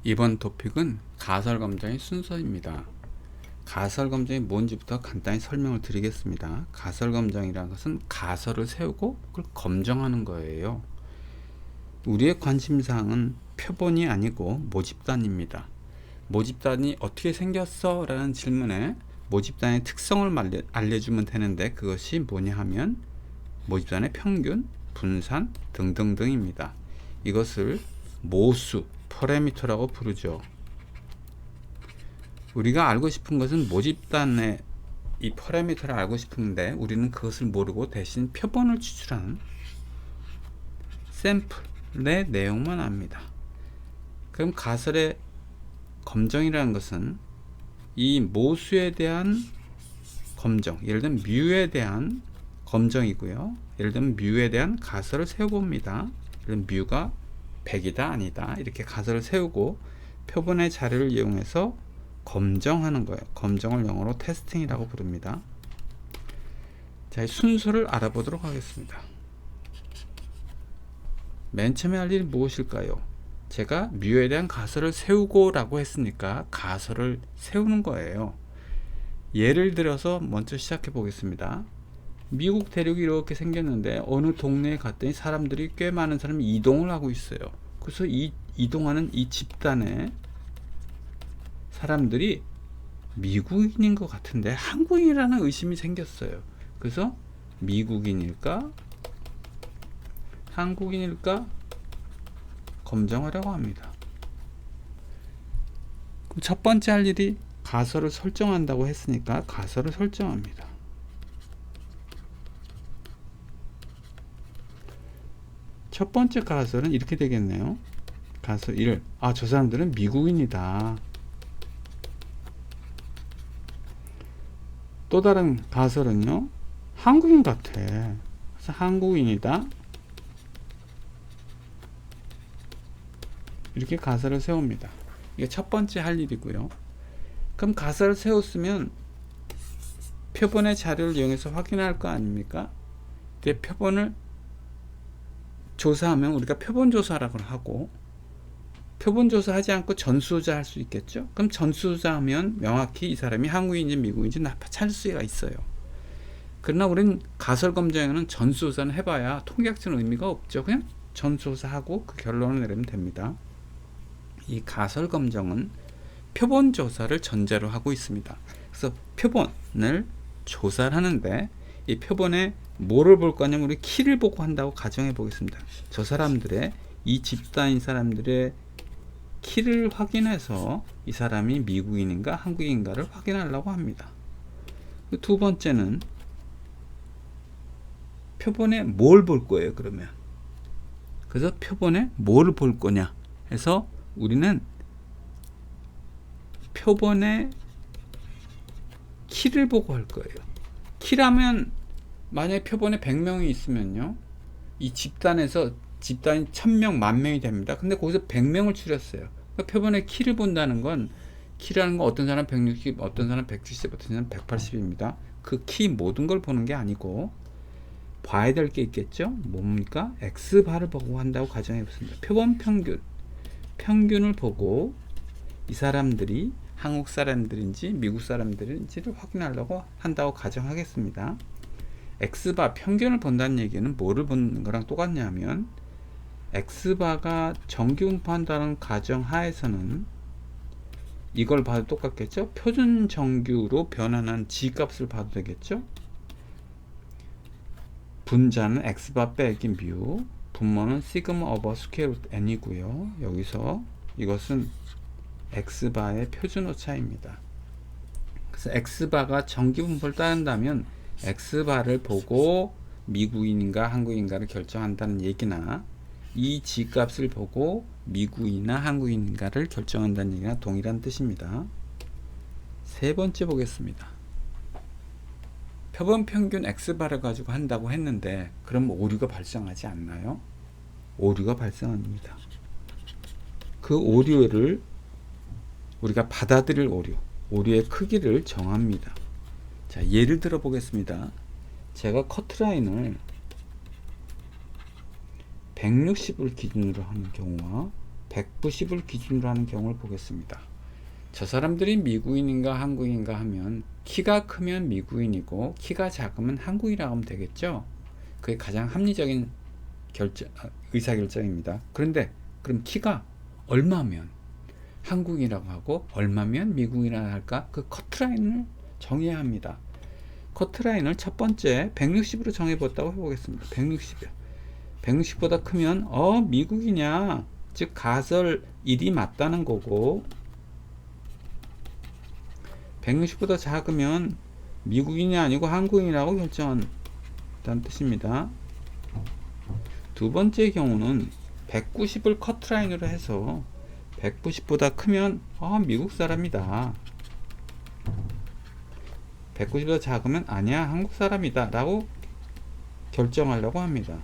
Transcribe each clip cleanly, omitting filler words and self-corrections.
이번 토픽은 가설검정의 순서입니다. 가설검정이 뭔지부터 간단히 설명을 드리겠습니다. 가설검정이라는 것은 가설을 세우고 그걸 검정하는 거예요. 우리의 관심사항은 표본이 아니고 모집단입니다. 모집단이 어떻게 생겼어? 라는 질문에 모집단의 특성을 알려주면 되는데, 그것이 뭐냐 하면 모집단의 평균, 분산 등등등입니다. 이것을 모수, 파라미터라고 부르죠. 우리가 알고 싶은 것은 모집단의 이 파라미터를 알고 싶은데, 우리는 그것을 모르고 대신 표본을 추출하는 샘플의 내용만 압니다. 그럼 가설의 검정이라는 것은 이 모수에 대한 검정, 예를 들면 뮤에 대한 검정이고요. 예를 들면 뮤에 대한 가설을 세워봅니다. 예를 들면 뮤가 100이다 아니다 이렇게 가설을 세우고 표본의 자료를 이용해서 검정하는 거예요. 검정을 영어로 테스팅이라고 부릅니다. 자, 순서를 알아보도록 하겠습니다. 맨 처음에 할 일이 무엇일까요? 제가 뮤에 대한 가설을 세우고 라고 했으니까 가설을 세우는 거예요. 예를 들어서 먼저 시작해 보겠습니다. 미국 대륙이 이렇게 생겼는데 어느 동네에 갔더니 사람들이 꽤 많은 사람이 이동을 하고 있어요. 그래서 이 이동하는 이 집단의 사람들이 미국인인 것 같은데 한국인이라는 의심이 생겼어요. 그래서 미국인일까 한국인일까 검정하려고 합니다. 그럼 첫 번째 할 일이 가설을 설정한다고 했으니까 가설을 설정합니다. 첫 번째 가설은 이렇게 되겠네요. 가설 1. 저 사람들은 미국인이다. 또 다른 가설은요, 한국인 같아. 그래서 한국인이다. 이렇게 가설을 세웁니다. 이게 첫 번째 할 일이고요. 그럼 가설을 세웠으면 표본의 자료를 이용해서 확인할 거 아닙니까? 근데 표본을 조사하면 우리가 표본 조사라고 하고, 표본 조사하지 않고 전수조사 할 수 있겠죠? 그럼 전수조사하면 명확히 이 사람이 한국인인지 미국인지 찾을 수가 있어요. 그러나 우리는 가설 검정에는 전수조사는 해봐야 통계학적인 의미가 없죠. 그냥 전수조사하고 그 결론을 내리면 됩니다. 이 가설 검정은 표본 조사를 전제로 하고 있습니다. 그래서 표본을 조사를 하는데, 이 표본에 뭐를 볼 거냐면 우리 키를 보고 한다고 가정해 보겠습니다. 저 사람들의, 이 집단인 사람들의 키를 확인해서 이 사람이 미국인인가 한국인가를 확인하려고 합니다. 두 번째는 표본에 뭘 볼 거예요. 그러면 그래서 표본에 뭘 볼 거냐 해서 우리는 표본의 키를 보고 할 거예요. 키라면 만약에 표본에 100명이 있으면요, 이 집단에서 집단이 1000명, 10,000명이 됩니다. 근데 거기서 100명을 추렸어요. 그러니까 표본의 키를 본다는 건, 키라는 건 어떤 사람 160, 어떤 사람 170, 어떤 사람 180입니다. 그 키 모든 걸 보는 게 아니고 봐야 될 게 있겠죠. 뭡니까? X바를 보고 한다고 가정해 보습니다. 표본 평균을 보고 이 사람들이 한국 사람들인지 미국 사람들인지를 확인하려고 한다고 가정하겠습니다. X바 평균을 본다는 얘기는 뭐를 보는 거랑 똑같냐면, X바가 정규분포한다는 가정 하에서는 이걸 봐도 똑같겠죠. 표준 정규로 변환한 G값을 봐도 되겠죠. 분자는 X바 빼기 뮤, 분모는 시그마 오버 스퀘어 루트 n이고요. 여기서 이것은 X바의 표준 오차입니다. 그래서 X바가 정규분포를 따른다면 X바를 보고 미국인인가 한국인가를 결정한다는 얘기나, 이 G값을 보고 미국인이나 한국인인가를 결정한다는 얘기나 동일한 뜻입니다. 세 번째 보겠습니다. 표본 평균 X바를 가지고 한다고 했는데, 그럼 오류가 발생하지 않나요? 오류가 발생합니다. 그 오류를 우리가 받아들일 오류의 크기를 정합니다. 자, 예를 들어 보겠습니다. 제가 커트라인을 160을 기준으로 하는 경우와 190을 기준으로 하는 경우를 보겠습니다. 저 사람들이 미국인인가 한국인가 하면 키가 크면 미국인이고 키가 작으면 한국인이라고 하면 되겠죠. 그게 가장 합리적인 의사결정입니다. 그런데 그럼 키가 얼마면 한국인이라고 하고 얼마면 미국인이라고 할까? 그 커트라인을 정해야 합니다. 커트라인을 첫 번째 160으로 정해봤다고 해보겠습니다. 160이요. 160보다 크면 미국이냐, 즉 가설 1이 맞다는 거고, 160보다 작으면 미국인이 아니고 한국인이라고 결정한다는 뜻입니다. 두 번째 경우는 190을 커트라인으로 해서 190보다 크면 미국 사람이다, 190보다 작으면 아니야 한국 사람이다 라고 결정하려고 합니다.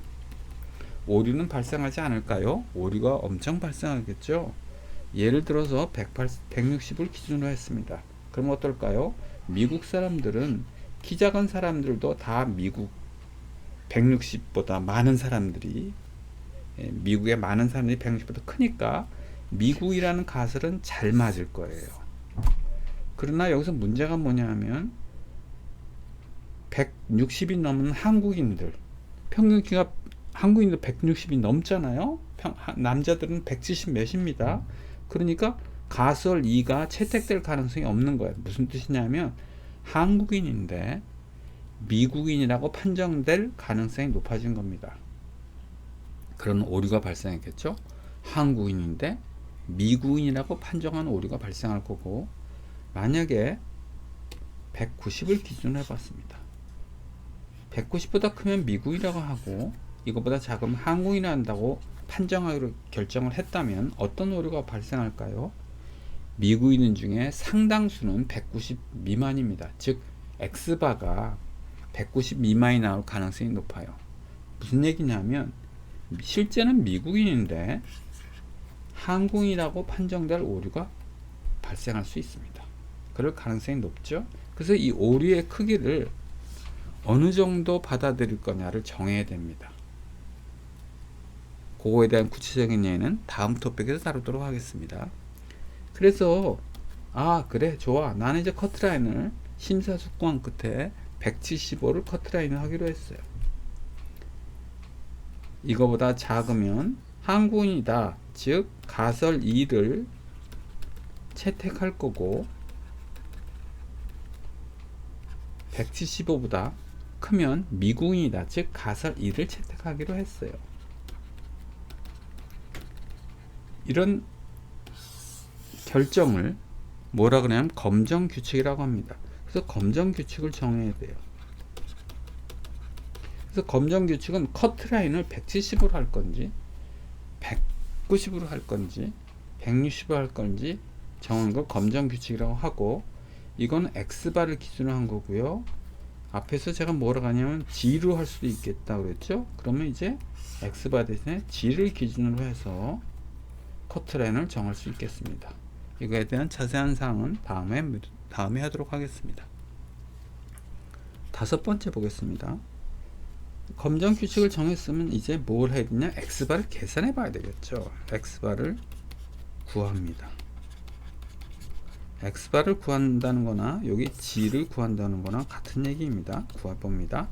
오류는 발생하지 않을까요? 오류가 엄청 발생하겠죠. 예를 들어서 160을 기준으로 했습니다. 그럼 어떨까요? 미국 사람들은 키 작은 사람들도 다 미국 160보다 많은 사람들이, 미국의 많은 사람들이 160보다 크니까 미국이라는 가설은 잘 맞을 거예요. 그러나 여기서 문제가 뭐냐 하면 160이 넘는 한국인들, 평균 키가 한국인도 160이 넘잖아요. 남자들은 170 몇입니다. 그러니까 가설 2가 채택될 가능성이 없는 거예요. 무슨 뜻이냐면 한국인인데 미국인이라고 판정될 가능성이 높아진 겁니다. 그런 오류가 발생했겠죠. 한국인인데 미국인이라고 판정한 오류가 발생할 거고, 만약에 190을 기준으로 해봤습니다. 190보다 크면 미국이라고 하고 이거보다 작으면 한국인이 한다고 판정하기로 결정을 했다면 어떤 오류가 발생할까요? 미국인 중에 상당수는 190 미만입니다. 즉 X바가 190 미만이 나올 가능성이 높아요. 무슨 얘기냐면 실제는 미국인인데 한국인이라고 판정될 오류가 발생할 수 있습니다. 그럴 가능성이 높죠. 그래서 이 오류의 크기를 어느 정도 받아들일 거냐를 정해야 됩니다. 그거에 대한 구체적인 예는 다음 토픽에서 다루도록 하겠습니다. 그래서 그래 좋아, 나는 이제 커트라인을 심사숙고한 끝에 175를 커트라인을 하기로 했어요. 이거보다 작으면 한국인이다, 즉 가설 2를 채택할 거고 175보다 크면 미국인이다, 즉 가설 2를 채택하기로 했어요. 이런 결정을 뭐라 그러냐면 검정 규칙이라고 합니다. 그래서 검정 규칙을 정해야 돼요. 그래서 검정 규칙은 커트라인을 170으로 할 건지 190으로 할 건지 160으로 할 건지 정하는 걸 검정 규칙이라고 하고, 이건 X바를 기준으로 한 거고요. 앞에서 제가 뭐라고 하냐면 G로 할 수도 있겠다 그랬죠. 그러면 이제 X바 대신에 G를 기준으로 해서 커트라인을 정할 수 있겠습니다. 이거에 대한 자세한 사항은 다음에 하도록 하겠습니다. 다섯 번째 보겠습니다. 검정 규칙을 정했으면 이제 뭘 해야 되냐? X바를 계산해 봐야 되겠죠. X바를 구합니다. X바를 구한다는 거나 여기 G를 구한다는 거나 같은 얘기입니다. 구해봅니다.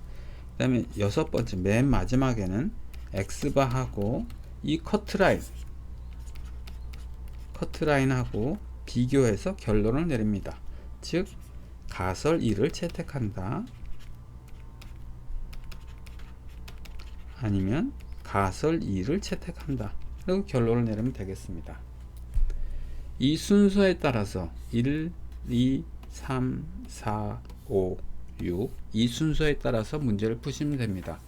그 다음에 여섯 번째 맨 마지막에는 X바하고 이 커트라인하고 비교해서 결론을 내립니다. 즉 가설 2를 채택한다, 아니면 가설 2를 채택한다, 그리고 결론을 내리면 되겠습니다. 이 순서에 따라서 1, 2, 3, 4, 5, 6 이 순서에 따라서 문제를 푸시면 됩니다.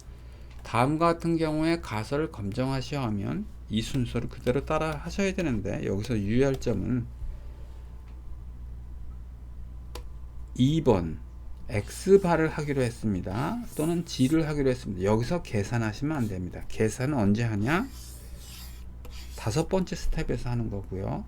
다음과 같은 경우에 가설을 검정하셔야 하면 이 순서를 그대로 따라 하셔야 되는데, 여기서 유의할 점은 2번 X바를 하기로 했습니다. 또는 G를 하기로 했습니다. 여기서 계산하시면 안 됩니다. 계산은 언제 하냐? 다섯 번째 스텝에서 하는 거고요.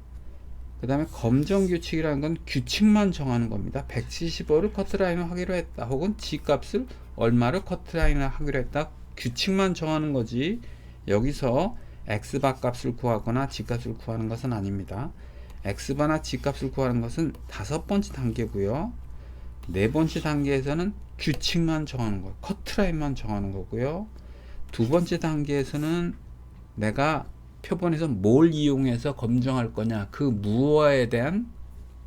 그 다음에 검정 규칙이라는 건 규칙만 정하는 겁니다. 175를 커트라인을 하기로 했다, 혹은 G 값을 얼마를 커트라인을 하기로 했다, 규칙만 정하는 거지 여기서 x바 값을 구하거나 g값을 구하는 것은 아닙니다. x바나 g값을 구하는 것은 5번째 단계고요. 4번째 단계에서는 규칙만 정하는 거예요. 커트라인만 정하는 거고요. 2번째 단계에서는 내가 표본에서 뭘 이용해서 검증할 거냐, 그 무엇에 대한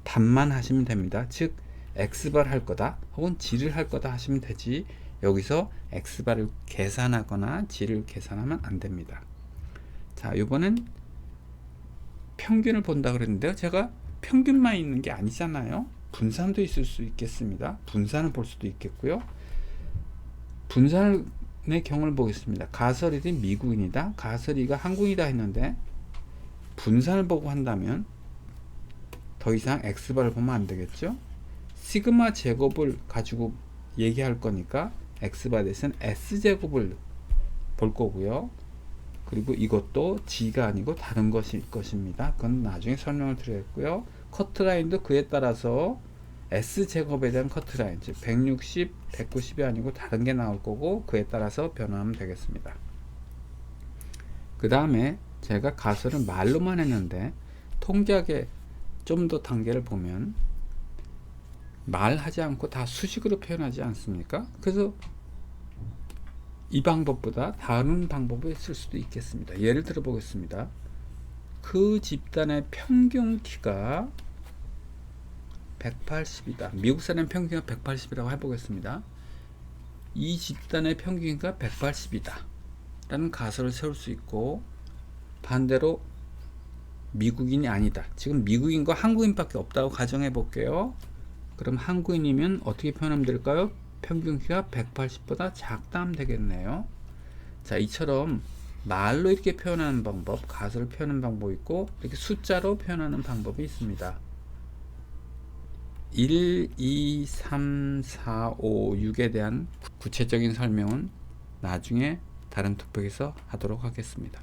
답만 하시면 됩니다. 즉 x바를 할 거다 혹은 g를 할 거다 하시면 되지, 여기서 x바를 계산하거나 g를 계산하면 안 됩니다. 자, 이번엔 평균을 본다 그랬는데요. 제가 평균만 있는 게 아니잖아요. 분산도 있을 수 있겠습니다. 분산을 볼 수도 있겠고요. 분산의 경우를 보겠습니다. 가설이 미국인이다, 가설이가 한국이다 했는데 분산을 보고 한다면 더 이상 x바를 보면 안 되겠죠. 시그마 제곱을 가지고 얘기할 거니까 x바 대신 s제곱을 볼 거고요. 그리고 이것도 g가 아니고 다른 것일 것입니다. 그건 나중에 설명을 드리겠고요. 커트라인도 그에 따라서 s제곱에 대한 커트라인, 즉 160, 190이 아니고 다른 게 나올 거고 그에 따라서 변화하면 되겠습니다. 그 다음에 제가 가설을 말로만 했는데 통계학의 좀 더 단계를 보면 말하지 않고 다 수식으로 표현하지 않습니까? 그래서 이 방법보다 다른 방법이 있을 수도 있겠습니다. 예를 들어 보겠습니다. 그 집단의 평균 키가 180이다. 미국 사람 평균가 180이라고 해보겠습니다. 이 집단의 평균가 180이다 라는 가설을 세울 수 있고, 반대로 미국인이 아니다, 지금 미국인과 한국인밖에 없다고 가정해 볼게요. 그럼 한국인이면 어떻게 표현하면 될까요? 평균 키가 180보다 작다 하면 되겠네요. 자, 이처럼 말로 이렇게 표현하는 방법, 가설을 표현하는 방법이 있고 이렇게 숫자로 표현하는 방법이 있습니다. 1, 2, 3, 4, 5, 6에 대한 구체적인 설명은 나중에 다른 토픽에서 하도록 하겠습니다.